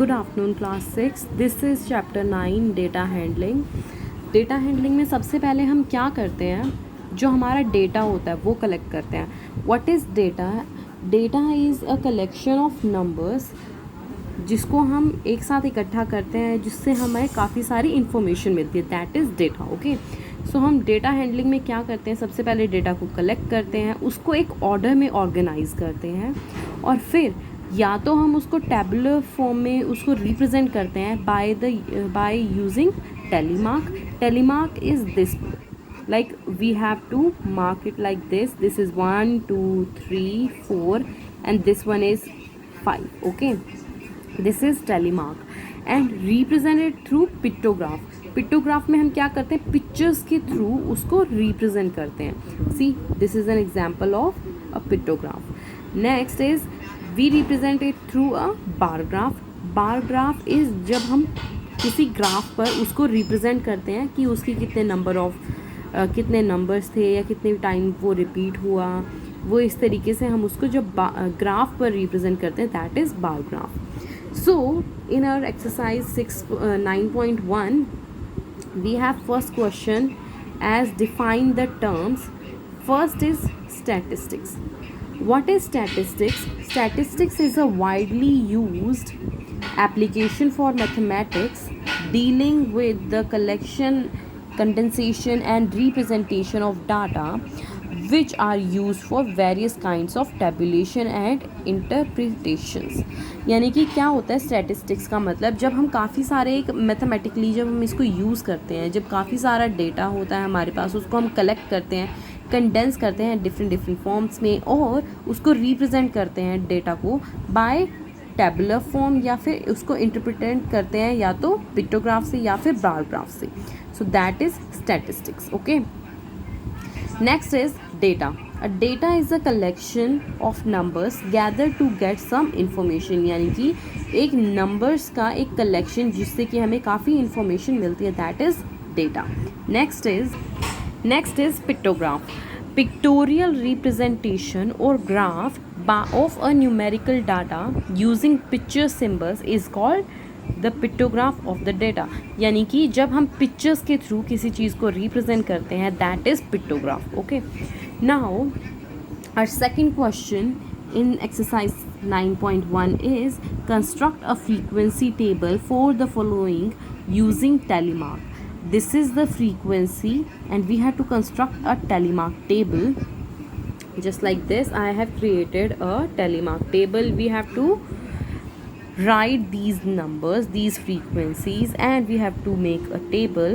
Good afternoon class 6। This is chapter 9 data handling. Data handling में सबसे पहले हम क्या करते हैं, जो हमारा डेटा होता है वो कलेक्ट करते हैं। What is data? Data is a collection of numbers जिसको हम एक साथ इकट्ठा करते हैं, जिससे हमें काफ़ी सारी इन्फॉर्मेशन मिलती है। That is data. ओके, सो हम डेटा हैंडलिंग में क्या करते हैं, सबसे पहले डेटा को कलेक्ट करते हैं, उसको एक ऑर्डर में ऑर्गेनाइज करते हैं, और फिर या तो हम उसको टैबुलर फॉर्म में उसको रिप्रेजेंट करते हैं by using tally mark. Tally mark is this, like we have to mark it like this is 1 2 3 4 and this one is 5. Okay, this is telemark and represented through pictograph. Pictograph में हम क्या करते हैं, pictures के थ्रू उसको represent करते हैं. See, this is an example of a pictograph. Next is we represent it through a bar graph. Bar graph is जब हम किसी ग्राफ पर उसको रिप्रेजेंट करते हैं कि उसकी कितने नंबर्स थे या कितने टाइम वो रिपीट हुआ, वो इस तरीके से हम उसको जब ग्राफ पर रिप्रेजेंट करते हैं, that is bar graph. So in our exercise 9.1 we have first question as define the terms. First is statistics. What is statistics? Statistics is a widely used application for mathematics dealing with the collection, condensation and representation of data which are used for various kinds of tabulation and interpretations. यानी कि क्या होता है statistics का मतलब, जब हम काफ़ी सारे एक मैथमेटिकली जब हम इसको यूज़ करते हैं, जब काफ़ी सारा डेटा होता है हमारे पास, उसको हम कलेक्ट करते हैं, कंडेंस करते हैं डिफरेंट फॉर्म्स में, और उसको रिप्रेजेंट करते हैं डेटा को बाय टैबुलर फॉर्म, या फिर उसको इंटरप्रेट करते हैं या तो पिक्टोग्राफ से या फिर बार ग्राफ से. So that is statistics. Okay, next is data. A data is a collection of numbers gathered to get some information. यानी कि एक numbers का एक collection जिससे कि हमें काफ़ी information मिलती है, that is data. Next is pictograph. Pictorial representation or graph of a numerical data using picture symbols is called the pictograph of the data. यानी कि जब हम पिक्चर्स के थ्रू किसी चीज़ को रिप्रेजेंट करते हैं, that is pictograph. Okay, now our second question in exercise 9.1 is construct a frequency table for the following using tally mark. This is the frequency and we have to construct a tally mark table. Just like this, I have created a telemark table. We have to write these numbers, these frequencies, and we have to make a table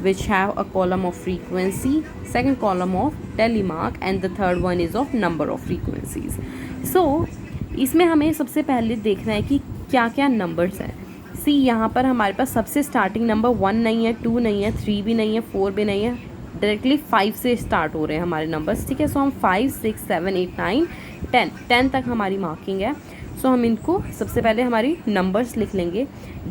which have a column of frequency, second column of telemark, and the third one is of number of frequencies. So इसमें हमें सबसे पहले देखना है कि क्या क्या numbers हैं. सी, यहाँ पर हमारे पास सबसे स्टार्टिंग नंबर 1 नहीं है, 2 नहीं है, 3 भी नहीं है, 4 भी नहीं है, डायरेक्टली 5 से स्टार्ट हो रहे हैं हमारे नंबर्स. ठीक है, सो हम 5 6 7 8 9 10 तक हमारी मार्किंग है. सो हम इनको सबसे पहले हमारी नंबर्स लिख लेंगे.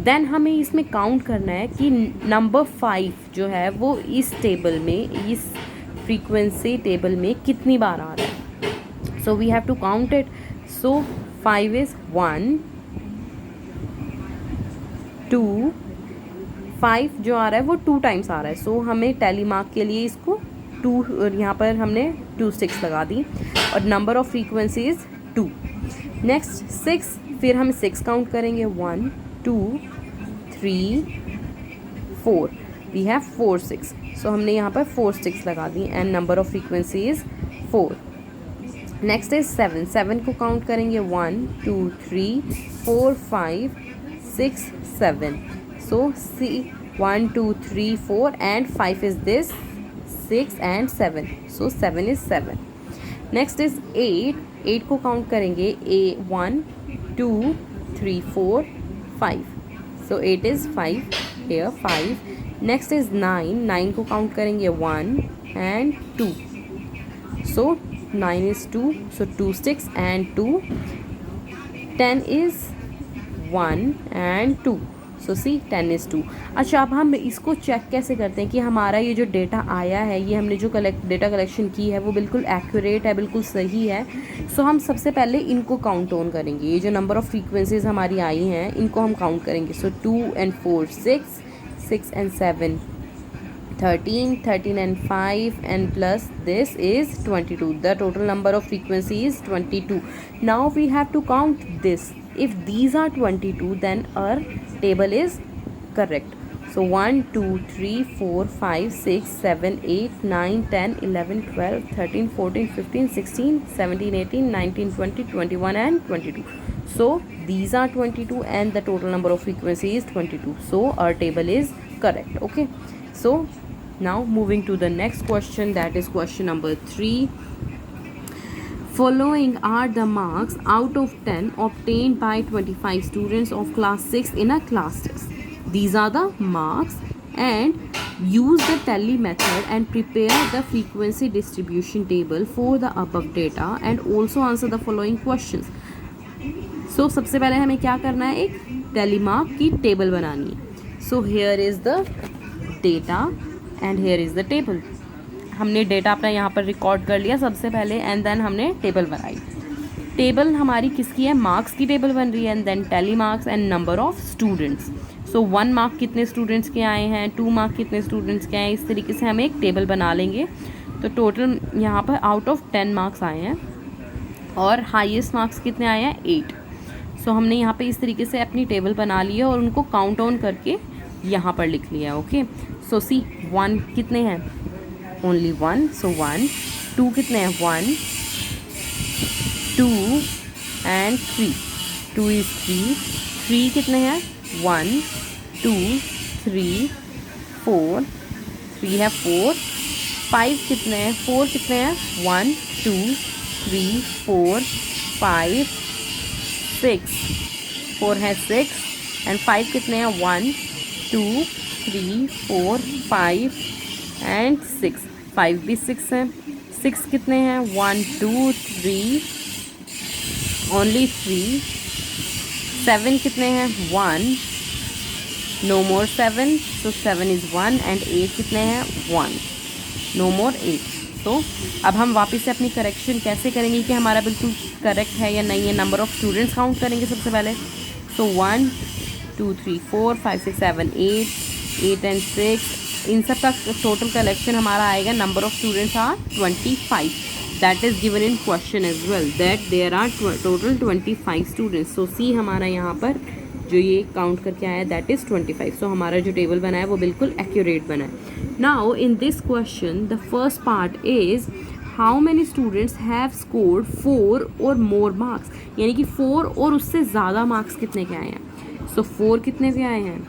देन हमें इसमें काउंट करना है कि नंबर 5 जो है वो इस टेबल में, इस फ्रीक्वेंसी टेबल में कितनी बार आ रहा है. So we have to count it. So 5 is 1 2, 5 जो आ रहा है वो 2 टाइम्स आ रहा है. सो हमें टेलीमार्क के लिए इसको 2, यहाँ पर हमने 2 6 लगा दी, और number of frequency is 2. Next 6, फिर हम 6 काउंट करेंगे, 1 2 3 4. We have 4 6. सो हमने यहाँ पर 4 6 लगा दी, and number of frequency is 4. Next is 7 को काउंट करेंगे, 1 2 3 4 5 6 7. So see 1 2 3 4 and 5 is this, 6 and 7. So 7 is 7. Next is 8 को काउंट करेंगे, 1 2 3 4 5. So 8 is 5 here 5. Next is 9 को काउंट करेंगे, 1 and 2. So 9 is 2, so 2 6 and 2. 10 is 1 and 2. So see 10:2। अच्छा, अब हम इसको चेक कैसे करते हैं कि हमारा ये जो डेटा आया है, ये हमने जो डेटा कलेक्शन की है वो बिल्कुल एक्यूरेट है, बिल्कुल सही है। सो हम सबसे पहले इनको काउंट ऑन करेंगे। ये जो नंबर ऑफ़ फ्रीक्वेंसीज हमारी आई हैं इनको हम काउंट करेंगे। सो 2 and 4 6, 6 and 7 13, 13 and 5 and plus this is 22. The total number of frequency is 22. Now we have to count this. If these are 22, then our table is correct. So 1 2 3 4 5 6 7 8 9 10 11 12 13 14 15 16 17 18 19 20 21 and 22. So these are 22 and the total number of frequency is 22. So our table is correct. Okay, so now moving to the next question, that is question number 3. Following are the marks out of 10 obtained by 25 students of class 6 in a class test. These are the marks, and use the tally method and prepare the frequency distribution table for the above data and also answer the following questions. So सबसे पहले हमें क्या करना है, एक tally mark की table बनानी है. So here is the data and here is the table. हमने डेटा अपना यहाँ पर रिकॉर्ड कर लिया सबसे पहले एंड देन हमने टेबल बनाई. टेबल हमारी किसकी है, मार्क्स की टेबल बन रही है and then tally marks and number of students. So 1 mark कितने स्टूडेंट्स के आए हैं, 2 मार्क कितने स्टूडेंट्स के आए हैं, इस तरीके से हम एक टेबल बना लेंगे. तो टोटल यहाँ पर आउट ऑफ 10 मार्क्स आए हैं और हाईएस्ट मार्क्स कितने आए हैं, 8. सो हमने यहाँ पे इस तरीके से अपनी टेबल बना ली है और उनको काउंट ऑन करके यहाँ पर लिख लिया. ओके, सो सी 1 कितने हैं, ओनली 1. सो 1. 2 कितने हैं, 1 2 एंड 3. 2 is 3. 3 कितने हैं, 1 2 3 4. 3 है 4. 5 कितने हैं, 4 कितने हैं, 1 2 3 4 5 6. 4 है 6 एंड 5 कितने हैं, 1 2 3 4 5 एंड 6. 5 भी 6 है. 6 कितने हैं, 1 2 3 ओनली 3. 7 कितने हैं, 1 no more 7. So 7 is 1 and 8 कितने हैं, 1 नो मोर 8. तो अब हम वापस से अपनी करेक्शन कैसे करेंगे कि हमारा बिल्कुल करेक्ट है या नहीं है. नंबर ऑफ़ स्टूडेंट्स काउंट करेंगे सबसे पहले. सो 1 2 3 4 5 6 7 8 एंड 6. इन सब का टोटल कलेक्शन हमारा आएगा. Number of students are 25. That is given in question as well that there are total 25 students. So see हमारा यहाँ पर जो ये काउंट करके आया दैट इज़ 25. सो हमारा जो टेबल बना है वो बिल्कुल एक्यूरेट बना है. Now in this question the first part is how many students have scored 4 और मोर मार्क्स, यानी कि 4 और उससे ज़्यादा मार्क्स कितने के आए हैं. सो 4 कितने के आए हैं,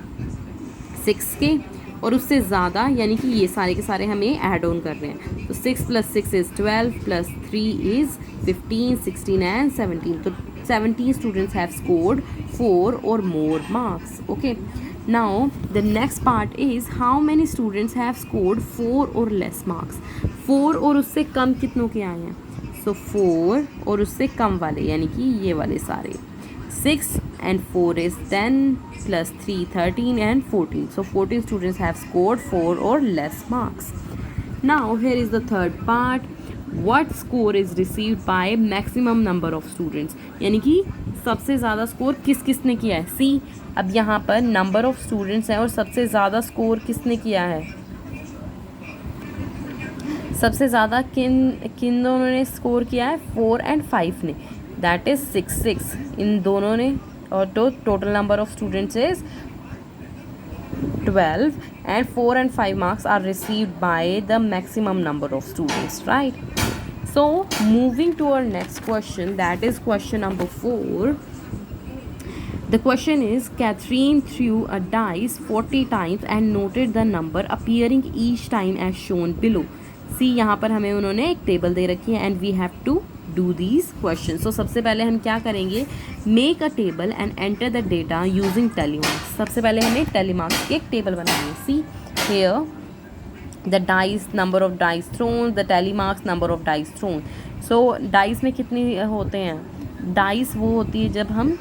6 के, और उससे ज़्यादा यानी कि ये सारे के सारे हमें ऐड ऑन कर रहे हैं. तो 6 + 6 इज़ 12 + 3 इज़ 15 16 एंड 17. तो 17 students have scored 4 or more marks. Okay, now the next part is how many students have scored 4 or less marks. 4 और उससे कम कितनों के आए हैं. So 4 और उससे कम वाले यानी कि ये वाले सारे. 6 and 4 is 10 plus 3 13 and 14. So 14 students have scored 4 or less marks. Now here is the third part. What score is received by maximum number of students, यानी कि सबसे ज़्यादा स्कोर किस किसने किया है. सी अब यहाँ पर नंबर ऑफ़ स्टूडेंट्स हैं और सबसे ज़्यादा स्कोर किसने किया है, सबसे ज़्यादा किन दोनों ने स्कोर किया है, 4 and 5 ने. दैट इज़ 6 इन दोनों ने. और तो total number of students is 12 and 4 and 5 marks are received by the maximum number of students, right? So moving to our next question, that is question number 4. The question is Catherine threw a dice 40 times and noted the number appearing each time as shown below. See यहाँ पर हमें उन्होंने एक table दे रखी है and we have to do these questions. So सबसे पहले हम क्या करेंगे, make a table and enter the data using tally marks. सबसे पहले हमें tally marks की एक टेबल बनानी है. See here the dice, number of dice thrown, the tally marks, number of dice thrown. So dice में कितनी होते हैं, dice वो होती है जब हम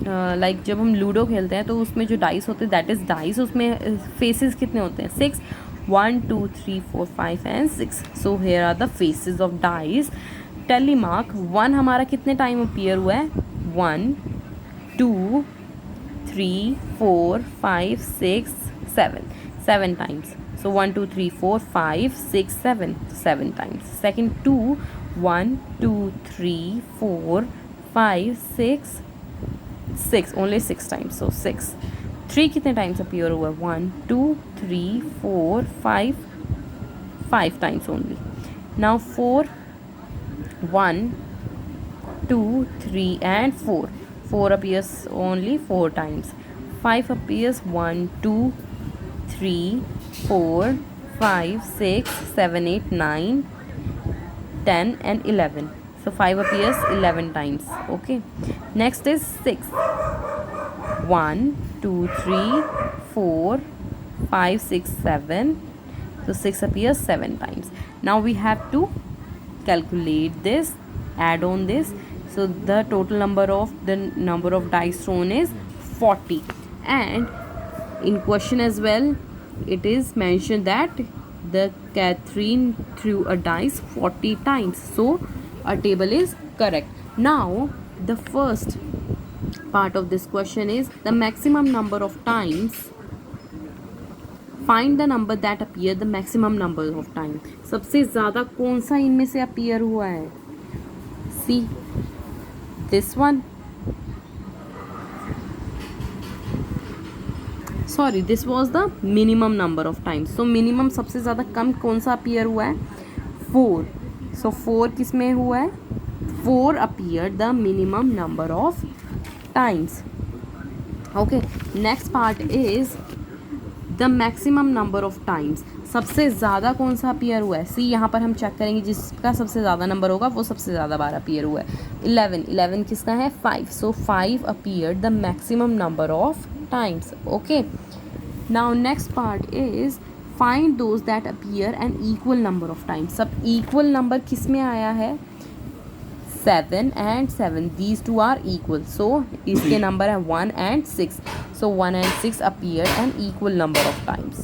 लाइक जब हम लूडो खेलते हैं तो उसमें जो डाइस होते हैं दैट इज़ डाइस, उसमें फेसेस कितने होते हैं 6, 1 2 3 4 5 and 6. So here are the faces of dice. Tally mark 1 हमारा कितने टाइम अपीयर हुआ है 1 2 3 4 5 6 7 times. So 1 2 3 4 5 6 7 times. Second 2 1 2 3 4 5 6 only 6 times. So 6. 3 कितने टाइम्स अपीयर हुआ 1 2 3 4 5 times only. Now 4 1 2 3 and 4 appears only 4 times. 5 appears 1 2 3 4 5 6 7 8 9 10 and 11. So 5 appears 11 times. Okay, next is 6 1 2 3 4 5 6 7. So 6 appears 7 times. Now we have to calculate this, add on this. So the total number of dice thrown is 40, and in question as well it is mentioned that the Catherine threw a dice 40 times. So our table is correct. Now the first part of this question is the maximum number of times. Find the number that appear the maximum number of time. सबसे ज़्यादा कौन सा इनमें से appear हुआ है? See this one. Sorry, this was the minimum number of times. So minimum सबसे ज़्यादा कम कौन सा अपीयर हुआ है 4. सो 4 किस में हुआ है 4 appear the minimum number of times. Okay, next part is the maximum number of times. सबसे ज़्यादा कौन सा अपीयर हुआ है. सी यहाँ पर हम चेक करेंगे जिसका सबसे ज़्यादा नंबर होगा वो सबसे ज़्यादा बार अपीयर हुआ है. 11 किसका है 5. सो 5 appear the maximum number of times. Okay, now next part is find those that appear an equal number of times. सब equal number किस में आया है 7 and 7. These two are equal. So इसके number है 1 and 6. So 1 and 6 appear an equal number of times.